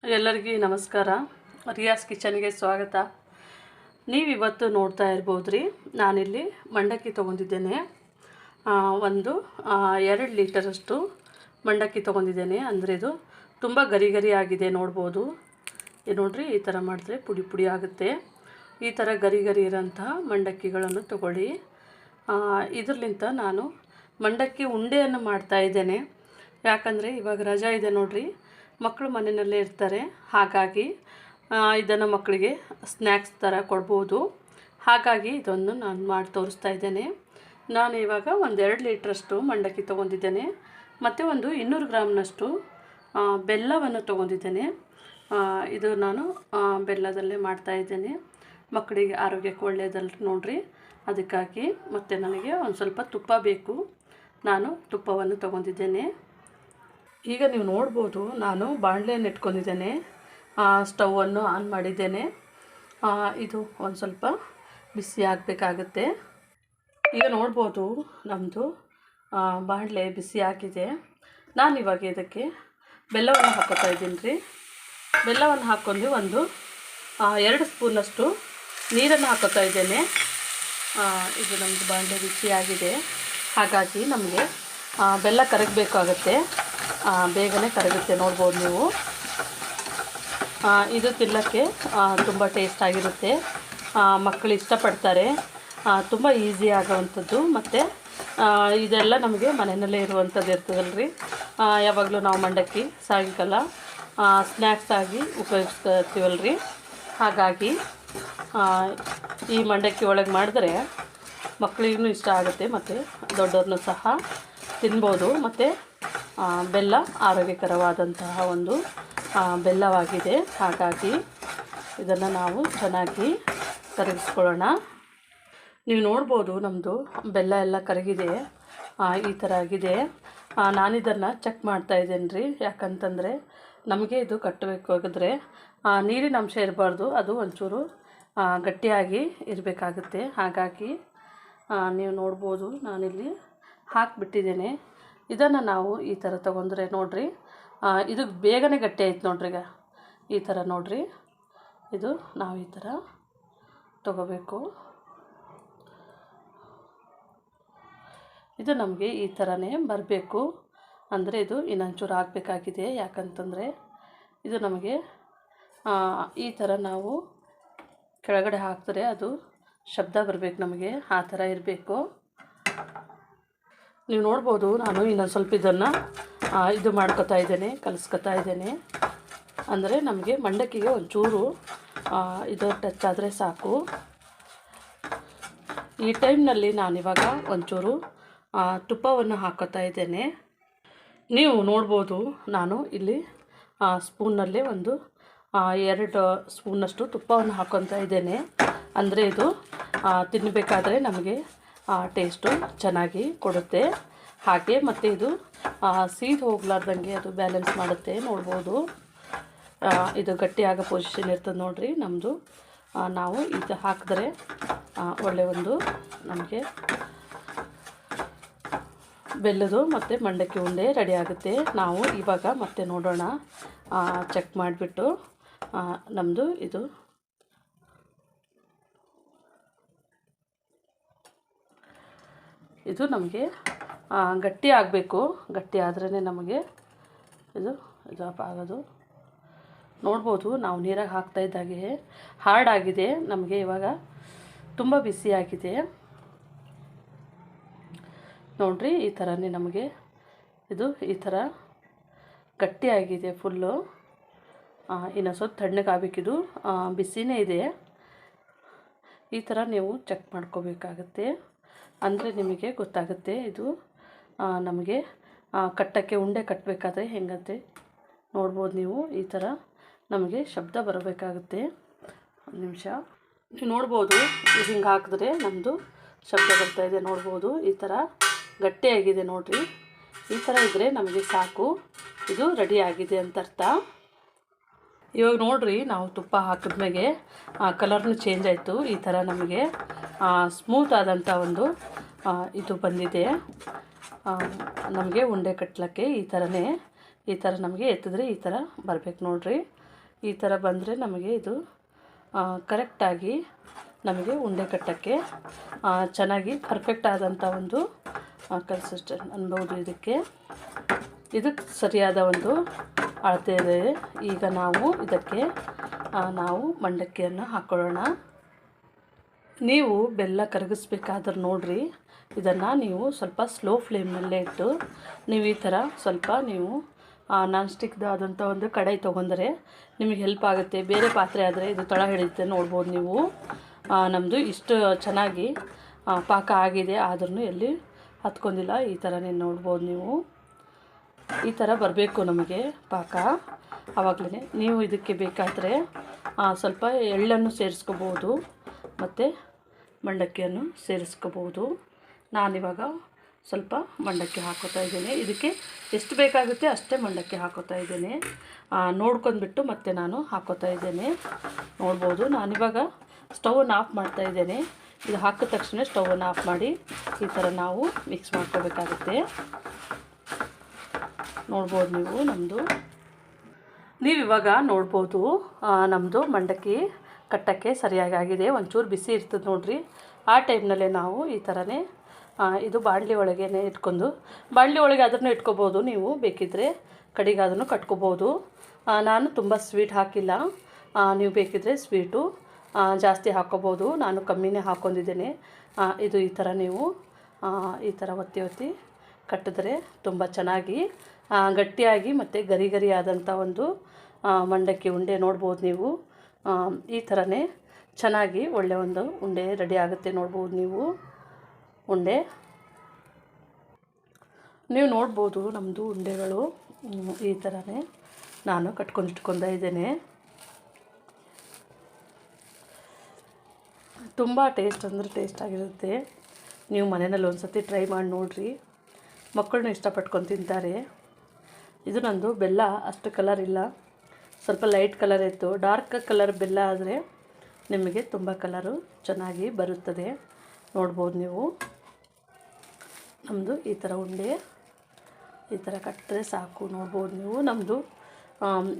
ಎಲ್ಲರಿಗೂ ನಮಸ್ಕಾರ. ರಿಯಾಸ್ ಕಿಚನ್ಗೆ ಸ್ವಾಗತ. ನೀವಿವತ್ತು ನೋಡ್ತಾ ಇರ್ಬೋದು ರೀ, ನಾನಿಲ್ಲಿ ಮಂಡಕ್ಕಿ ತೊಗೊಂಡಿದ್ದೇನೆ. ಒಂದು 2 ಲೀಟರಷ್ಟು ಮಂಡಕ್ಕಿ ತೊಗೊಂಡಿದ್ದೇನೆ. ಅಂದರೆ ಇದು ತುಂಬ ಗರಿ ಗರಿ ಆಗಿದೆ ನೋಡ್ಬೋದು. ಇದು ನೋಡ್ರಿ, ಈ ಥರ ಮಾಡಿದ್ರೆ ಪುಡಿ ಪುಡಿ ಆಗುತ್ತೆ. ಈ ಥರ ಗರಿ ಗರಿ ಇರೋಂತಹ ಮಂಡಕ್ಕಿಗಳನ್ನು ತಗೊಳ್ಳಿ. ಇದರಲಿಂತ ನಾನು ಮಂಡಕ್ಕಿ ಉಂಡೆಯನ್ನು ಮಾಡ್ತಾಯಿದ್ದೇನೆ. ಯಾಕಂದರೆ ಇವಾಗ ರಜಾ ಇದೆ ನೋಡ್ರಿ, ಮಕ್ಕಳು ಮನೆಯಲ್ಲೇ ಇರ್ತಾರೆ. ಹಾಗಾಗಿ ಇದನ್ನು ಮಕ್ಕಳಿಗೆ ಸ್ನ್ಯಾಕ್ಸ್ ಥರ ಕೊಡ್ಬೋದು. ಹಾಗಾಗಿ ಇದನ್ನು ನಾನು ಮಾಡಿ ತೋರಿಸ್ತಾ ಇದ್ದೇನೆ. ನಾನು ಇವಾಗ ಒಂದು 2 ಲೀಟ್ರಷ್ಟು ಮಂಡಕ್ಕಿ ತೊಗೊಂಡಿದ್ದೇನೆ. ಮತ್ತು ಒಂದು 200 ಗ್ರಾಮ್ನಷ್ಟು ಬೆಲ್ಲವನ್ನು ತೊಗೊಂಡಿದ್ದೇನೆ. ಇದು ನಾನು ಬೆಲ್ಲದಲ್ಲೇ ಮಾಡ್ತಾಯಿದ್ದೇನೆ. ಮಕ್ಕಳಿಗೆ ಆರೋಗ್ಯಕ್ಕೆ ಒಳ್ಳೆಯದಲ್ಲ ನೋಡ್ರಿ, ಅದಕ್ಕಾಗಿ. ಮತ್ತು ನನಗೆ ಒಂದು ಸ್ವಲ್ಪ ತುಪ್ಪ ಬೇಕು. ನಾನು ತುಪ್ಪವನ್ನು ತೊಗೊಂಡಿದ್ದೇನೆ. ಈಗ ನೀವು ನೋಡ್ಬೋದು, ನಾನು ಬಾಣಲೆಯನ್ನು ಇಟ್ಕೊಂಡಿದ್ದೇನೆ. ಸ್ಟವನ್ನು ಆನ್ ಮಾಡಿದ್ದೇನೆ. ಇದು ಒಂದು ಸ್ವಲ್ಪ ಬಿಸಿ ಆಗಬೇಕಾಗುತ್ತೆ. ಈಗ ನೋಡ್ಬೋದು, ನಮ್ಮದು ಬಾಣಲೆ ಬಿಸಿ ಆಗಿದೆ. ನಾನಿವಾಗ ಇದಕ್ಕೆ ಬೆಲ್ಲವನ್ನು ಹಾಕೋತಾ ಇದ್ದೀನಿ ರೀ. ಬೆಲ್ಲವನ್ನು ಹಾಕ್ಕೊಂಡು ಒಂದು 2 ಸ್ಪೂನಷ್ಟು ನೀರನ್ನು ಹಾಕೋತಾ ಇದ್ದೇನೆ. ಇದು ನಮ್ಮದು ಬಾಣಲೆ ಬಿಸಿಯಾಗಿದೆ. ಹಾಗಾಗಿ ನಮಗೆ ಬೆಲ್ಲ ಕರಗಬೇಕಾಗುತ್ತೆ. ಬೇಗನೆ ಕರಗುತ್ತೆ ನೋಡ್ಬೋದು ನೀವು. ಇದು ತಿನ್ನೋಕ್ಕೆ ತುಂಬ ಟೇಸ್ಟ್ ಆಗಿರುತ್ತೆ. ಮಕ್ಕಳು ಇಷ್ಟಪಡ್ತಾರೆ. ತುಂಬ ಈಸಿ ಆಗೋವಂಥದ್ದು. ಮತ್ತು ಇದೆಲ್ಲ ನಮಗೆ ಮನೆಯಲ್ಲೇ ಇರುವಂಥದ್ದು ಇರ್ತದಲ್ರಿ. ಯಾವಾಗಲೂ ನಾವು ಮಂಡಕ್ಕಿ ಸಾಯಂಕಾಲ ಸ್ನ್ಯಾಕ್ಸ್ ಆಗಿ ಉಪಯೋಗಿಸ್ತೀವಲ್ರಿ. ಹಾಗಾಗಿ ಈ ಮಂಡಕ್ಕಿ ಒಳಗೆ ಮಾಡಿದ್ರೆ ಮಕ್ಕಳಿಗೂ ಇಷ್ಟ ಆಗುತ್ತೆ, ಮತ್ತು ದೊಡ್ಡವ್ರನ್ನೂ ಸಹ ತಿನ್ಬೋದು. ಮತ್ತು ಬೆಲ್ಲ ಆರೋಗ್ಯಕರವಾದಂತಹ ಒಂದು ಬೆಲ್ಲವಾಗಿದೆ. ಹಾಗಾಗಿ ಇದನ್ನು ನಾವು ಚೆನ್ನಾಗಿ ಕರಗಿಸ್ಕೊಳ್ಳೋಣ. ನೀವು ನೋಡ್ಬೋದು, ನಮ್ಮದು ಬೆಲ್ಲ ಎಲ್ಲ ಕರಗಿದೆ. ಈ ಥರ ಆಗಿದೆ. ನಾನಿದನ್ನು ಚೆಕ್ ಮಾಡ್ತಾಯಿದ್ದೇನೆ ರೀ. ಯಾಕಂತಂದರೆ ನಮಗೆ ಇದು ಕಟ್ಟಬೇಕಾಗಿದ್ರೆ ನೀರಿನ ಅಂಶ ಇರಬಾರ್ದು, ಅದು ಒಂಚೂರು ಗಟ್ಟಿಯಾಗಿ ಇರಬೇಕಾಗುತ್ತೆ. ಹಾಗಾಗಿ ನೀವು ನೋಡ್ಬೋದು, ನಾನಿಲ್ಲಿ ಹಾಕಿಬಿಟ್ಟಿದ್ದೇನೆ. ಇದನ್ನು ನಾವು ಈ ಥರ ತೊಗೊಂಡ್ರೆ ನೋಡಿರಿ, ಇದು ಬೇಗನೆ ಗಟ್ಟಿ ಆಯ್ತು ನೋಡ್ರಿ. ಈಗ ಈ ಥರ ನೋಡಿರಿ, ಇದು ನಾವು ಈ ಥರ ತೊಗೋಬೇಕು. ಇದು ನಮಗೆ ಈ ಥರನೇ ಬರಬೇಕು. ಅಂದರೆ ಇದು ಇನ್ನೊಂಚೂರು ಆಗಬೇಕಾಗಿದೆ. ಯಾಕಂತಂದರೆ ಇದು ನಮಗೆ ಈ ಥರ ನಾವು ಕೆಳಗಡೆ ಹಾಕಿದ್ರೆ ಅದು ಶಬ್ದ ಬರಬೇಕು ನಮಗೆ. ಆ ಥರ ಇರಬೇಕು. ನೀವು ನೋಡ್ಬೋದು, ನಾನು ಇನ್ನೊಂದು ಸ್ವಲ್ಪ ಇದನ್ನು ಇದು ಮಾಡ್ಕೊತಾ ಇದ್ದೇನೆ, ಕಲಿಸ್ಕೊತಾ ಇದ್ದೇನೆ. ಅಂದರೆ ನಮಗೆ ಮಂಡಕ್ಕಿಗೆ ಒಂಚೂರು ಇದು ಟಚ್ ಆದರೆ ಸಾಕು. ಈ ಟೈಮ್ನಲ್ಲಿ ನಾನಿವಾಗ ಒಂಚೂರು ತುಪ್ಪವನ್ನು ಹಾಕೋತಾ ಇದ್ದೇನೆ. ನೀವು ನೋಡ್ಬೋದು, ನಾನು ಇಲ್ಲಿ ಸ್ಪೂನ್ನಲ್ಲೇ ಒಂದು 2 ಸ್ಪೂನಷ್ಟು ತುಪ್ಪವನ್ನು ಹಾಕ್ಕೊತಾ ಇದ್ದೇನೆ. ಅಂದರೆ ಇದು ತಿನ್ನಬೇಕಾದ್ರೆ ನಮಗೆ ಟೇಸ್ಟು ಚೆನ್ನಾಗಿ ಕೊಡುತ್ತೆ. ಹಾಗೆ ಮತ್ತು ಇದು ಸೀದು ಹೋಗ್ಲಾರ್ದಂಗೆ ಅದು ಬ್ಯಾಲೆನ್ಸ್ ಮಾಡುತ್ತೆ ನೋಡ್ಬೋದು. ಇದು ಗಟ್ಟಿಯಾಗೋ ಪೊಸಿಷನ್ ಇರ್ತದೆ ನೋಡಿರಿ ನಮ್ಮದು. ನಾವು ಇದು ಹಾಕಿದ್ರೆ ಒಳ್ಳೆಯ ಒಂದು ನಮಗೆ ಬೆಲ್ಲದು ಮತ್ತು ಮಂಡಕ್ಕಿ ಉಂಡೆ ರೆಡಿ ಆಗುತ್ತೆ. ನಾವು ಇವಾಗ ಮತ್ತೆ ನೋಡೋಣ, ಚೆಕ್ ಮಾಡಿಬಿಟ್ಟು. ನಮ್ಮದು ಇದು ನಮಗೆ ಗಟ್ಟಿ ಆಗಬೇಕು. ಗಟ್ಟಿ ಆದ್ರೇ ನಮಗೆ ಇದು ಆಗೋದು. ನೋಡ್ಬೋದು, ನಾವು ನೀರಾಗಿ ಹಾಕ್ತಾ ಇದ್ದಾಗೆ ಹಾರ್ಡ್ ಆಗಿದೆ. ನಮಗೆ ಇವಾಗ ತುಂಬ ಬಿಸಿಯಾಗಿದೆ ನೋಡಿರಿ. ಈ ಥರನೇ ನಮಗೆ ಇದು ಈ ಥರ ಗಟ್ಟಿಯಾಗಿದೆ ಫುಲ್ಲು. ಇನ್ನು ಸ್ವಲ್ಪ ತಣ್ಣಗಾಗಬೇಕಿದು, ಬಿಸಿನೇ ಇದೆ. ಈ ಥರ ನೀವು ಚೆಕ್ ಮಾಡ್ಕೋಬೇಕಾಗತ್ತೆ. ಅಂದರೆ ನಿಮಗೆ ಗೊತ್ತಾಗುತ್ತೆ ಇದು ನಮಗೆ ಕಟ್ಟೋಕ್ಕೆ, ಉಂಡೆ ಕಟ್ಟಬೇಕಾದ್ರೆ ಹೆಂಗಂತೆ ನೋಡ್ಬೋದು ನೀವು. ಈ ಥರ ನಮಗೆ ಶಬ್ದ ಬರಬೇಕಾಗುತ್ತೆ. ಒಂದು ನಿಮಿಷ. ನೀವು ನೋಡ್ಬೋದು, ಇದು ಹಿಂಗೆ ಹಾಕಿದ್ರೆ ನಮ್ಮದು ಶಬ್ದ ಬರ್ತಾಯಿದೆ ನೋಡ್ಬೋದು. ಈ ಥರ ಗಟ್ಟಿಯಾಗಿದೆ ನೋಡಿರಿ. ಈ ಥರ ಇದ್ದರೆ ನಮಗೆ ಸಾಕು, ಇದು ರೆಡಿ ಆಗಿದೆ ಅಂತ ಅರ್ಥ. ಇವಾಗ ನೋಡಿರಿ, ನಾವು ತುಪ್ಪ ಹಾಕಿದ್ಮೇಲೆ ಕಲರ್ನು ಚೇಂಜ್ ಆಯಿತು. ಈ ಥರ ನಮಗೆ ಸ್ಮೂತ್ ಆದಂಥ ಒಂದು ಇದು ಬಂದಿದೆ. ನಮಗೆ ಉಂಡೆ ಕಟ್ಟಲಿಕ್ಕೆ ಈ ಥರನೇ ಈ ಥರ ನಮಗೆ ಎತ್ತಿದ್ರೆ ಈ ಥರ ಬರಬೇಕು ನೋಡಿರಿ. ಈ ಥರ ಬಂದರೆ ನಮಗೆ ಇದು ಕರೆಕ್ಟಾಗಿ ನಮಗೆ ಉಂಡೆ ಕಟ್ಟೋಕ್ಕೆ ಚೆನ್ನಾಗಿ ಪರ್ಫೆಕ್ಟ್ ಆದಂಥ ಒಂದು ಕನ್ಸಿಸ್ಟೆಂಟ್ ಅನ್ಬೋದು. ಇದು ಸರಿಯಾದ ಒಂದು ಅಳತೆ ಇದೆ. ಈಗ ನಾವು ಇದಕ್ಕೆ ನಾವು ಮಂಡಕ್ಕಿಯನ್ನು ಹಾಕ್ಕೊಳ್ಳೋಣ. ನೀವು ಬೆಲ್ಲ ಕರಗಿಸ್ಬೇಕಾದ್ರೆ ನೋಡಿರಿ, ಇದನ್ನು ನೀವು ಸ್ವಲ್ಪ ಸ್ಲೋ ಫ್ಲೇಮ್ನಲ್ಲೇ ಇಟ್ಟು ನೀವು ಈ ಥರ ಸ್ವಲ್ಪ ನೀವು ನಾನ್ ಸ್ಟಿಕ್ದಾದಂಥ ಒಂದು ಕಡಾಯಿ ತೊಗೊಂಡ್ರೆ ನಿಮಗೆ ಹೆಲ್ಪ್ ಆಗುತ್ತೆ. ಬೇರೆ ಪಾತ್ರೆ ಆದರೆ ಇದು ತಳ ಹಿಡಿಯುತ್ತೆ. ನೋಡ್ಬೋದು ನೀವು ನಮ್ಮದು ಇಷ್ಟು ಚೆನ್ನಾಗಿ ಪಾಕ ಆಗಿದೆ, ಆದ್ರೂ ಎಲ್ಲಿ ಹತ್ಕೊಂಡಿಲ್ಲ. ಈ ಥರನೇ ನೋಡ್ಬೋದು ನೀವು. ಈ ಥರ ಬರಬೇಕು ನಮಗೆ ಪಾಕ. ಆವಾಗಲೇ ನೀವು ಇದಕ್ಕೆ ಬೇಕಾದರೆ ಸ್ವಲ್ಪ ಎಳ್ಳನ್ನು ಸೇರಿಸ್ಕೋಬೋದು ಮತ್ತು ಮಂಡಕ್ಕಿಯನ್ನು ಸೇರಿಸ್ಕೋಬೋದು. ನಾನಿವಾಗ ಸ್ವಲ್ಪ ಮಂಡಕ್ಕಿ ಹಾಕೋತಾ ಇದ್ದೇನೆ. ಇದಕ್ಕೆ ಎಷ್ಟು ಬೇಕಾಗುತ್ತೆ ಅಷ್ಟೇ ಮಂಡಕ್ಕಿ ಹಾಕೋತಾ ಇದ್ದೇನೆ. ನೋಡ್ಕೊಂಡ್ಬಿಟ್ಟು ಮತ್ತೆ ನಾನು ಹಾಕೋತಾ ಇದ್ದೇನೆ. ನೋಡ್ಬೋದು ನಾನಿವಾಗ ಸ್ಟವನ್ನು ಆಫ್ ಮಾಡ್ತಾ ಇದ್ದೇನೆ. ಇದು ಹಾಕಿದ ತಕ್ಷಣ ಸ್ಟವನ್ನು ಆಫ್ ಮಾಡಿ ಈ ಥರ ನಾವು ಮಿಕ್ಸ್ ಮಾಡ್ಕೋಬೇಕಾಗುತ್ತೆ. ನೋಡ್ಬೋದು ನೀವಿವಾಗ ನೋಡ್ಬೋದು ನಮ್ಮದು ಮಂಡಕ್ಕಿ ಕಟ್ಟೋಕ್ಕೆ ಸರಿಯಾಗಿ ಆಗಿದೆ. ಒಂಚೂರು ಬಿಸಿ ಇರ್ತದೆ ನೋಡಿರಿ. ಆ ಟೈಮ್ನಲ್ಲೇ ನಾವು ಈ ಥರನೇ ಇದು ಬಾಣಲಿ ಒಳಗೇ ಇಟ್ಕೊಂಡು, ಬಾಣಲಿ ಒಳಗೆ ಅದನ್ನು ಇಟ್ಕೋಬೋದು. ನೀವು ಬೇಕಿದ್ದರೆ ಕಡೆಗೆ ಅದನ್ನು ಕಟ್ಕೋಬೋದು. ನಾನು ತುಂಬ ಸ್ವೀಟ್ ಹಾಕಿಲ್ಲ. ನೀವು ಬೇಕಿದ್ದರೆ ಸ್ವೀಟು ಜಾಸ್ತಿ ಹಾಕ್ಕೋಬೋದು. ನಾನು ಕಮ್ಮಿನೇ ಹಾಕ್ಕೊಂಡಿದ್ದೇನೆ. ಇದು ಈ ಥರ ನೀವು ಈ ಥರ ಒತ್ತಿ ಕಟ್ಟಿದ್ರೆ ತುಂಬ ಚೆನ್ನಾಗಿ ಗಟ್ಟಿಯಾಗಿ ಮತ್ತು ಗರಿ ಆದಂಥ ಒಂದು ಮಂಡಕ್ಕಿ ಉಂಡೆ ನೋಡ್ಬೋದು ನೀವು. ಈ ಥರನೇ ಚೆನ್ನಾಗಿ ಒಳ್ಳೆ ಒಂದು ಉಂಡೆ ರೆಡಿ ಆಗುತ್ತೆ. ನೋಡ್ಬೋದು ನೀವು ಉಂಡೆ. ನೀವು ನೋಡ್ಬೋದು ನಮ್ಮದು ಉಂಡೆಗಳು ಈ ಥರನೇ ನಾನು ಕಟ್ಕೊಂಡಿಟ್ಕೊಂಡ ಇದ್ದೇನೆ. ತುಂಬ ಟೇಸ್ಟ್ ಅಂದರೆ ಟೇಸ್ಟ್ ಆಗಿರುತ್ತೆ. ನೀವು ಮನೆಯಲ್ಲಿ ಒಂದು ಸತಿ ಟ್ರೈ ಮಾಡಿ ನೋಡಿರಿ. ಮಕ್ಕಳನ್ನ ಇಷ್ಟಪಟ್ಕೊಂಡು ತಿಂತಾರೆ. ಇದು ನಂದು ಬೆಲ್ಲ ಅಷ್ಟು ಕಲರ್ ಇಲ್ಲ, ಸ್ವಲ್ಪ ಲೈಟ್ ಕಲರ್ ಇತ್ತು. ಡಾರ್ಕ್ ಕಲರ್ ಬೆಲ್ಲ ಆದರೆ ನಿಮಗೆ ತುಂಬ ಕಲರು ಚೆನ್ನಾಗಿ ಬರುತ್ತದೆ. ನೋಡ್ಬೋದು ನೀವು ನಮ್ಮದು ಈ ಥರ ಉಂಡೆ ಈ ಥರ ಕಟ್ಟಿದ್ರೆ ಸಾಕು. ನೋಡ್ಬೋದು ನೀವು ನಮ್ಮದು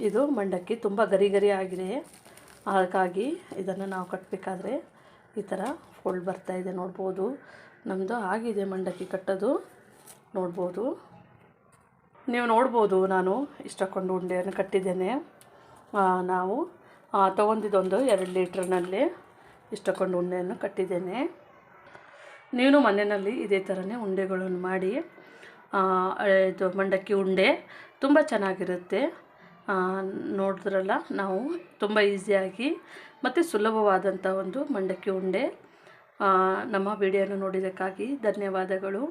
ಇದು ಮಂಡಕ್ಕಿ ತುಂಬ ಗರಿ ಆಗಿದೆ. ಹಾಗಾಗಿ ಇದನ್ನು ನಾವು ಕಟ್ಟಬೇಕಾದ್ರೆ ಈ ಥರ ಫೋಲ್ಡ್ ಬರ್ತಾಯಿದೆ. ನೋಡ್ಬೋದು ನಮ್ಮದು ಆಗಿದೆ ಮಂಡಕ್ಕಿ ಕಟ್ಟೋದು. ನೋಡ್ಬೋದು ನೀವು ನೋಡ್ಬೋದು ನಾನು ಇಷ್ಟಕ್ಕೊಂದು ಉಂಡೆಯನ್ನು ಕಟ್ಟಿದ್ದೇನೆ. ನಾವು ತೊಗೊಂಡಿದ್ದೊಂದು 2 ಲೀಟ್ರ್ನಲ್ಲಿ ಇಷ್ಟಕ್ಕೊಂದು ಉಂಡೆಯನ್ನು ಕಟ್ಟಿದ್ದೇನೆ. ನೀನು ಮನೆಯಲ್ಲಿ ಇದೇ ಥರನೇ ಉಂಡೆಗಳನ್ನು ಮಾಡಿ ಇದು ಮಂಡಕ್ಕಿ ಉಂಡೆ ತುಂಬ ಚೆನ್ನಾಗಿರುತ್ತೆ. ನೋಡಿದ್ರಲ್ಲ, ನಾವು ತುಂಬ ಈಸಿಯಾಗಿ ಮತ್ತು ಸುಲಭವಾದಂಥ ಒಂದು ಮಂಡಕ್ಕಿ ಉಂಡೆ. ನಮ್ಮ ವಿಡಿಯೋನ ನೋಡಿದ್ದಕ್ಕಾಗಿ ಧನ್ಯವಾದಗಳು.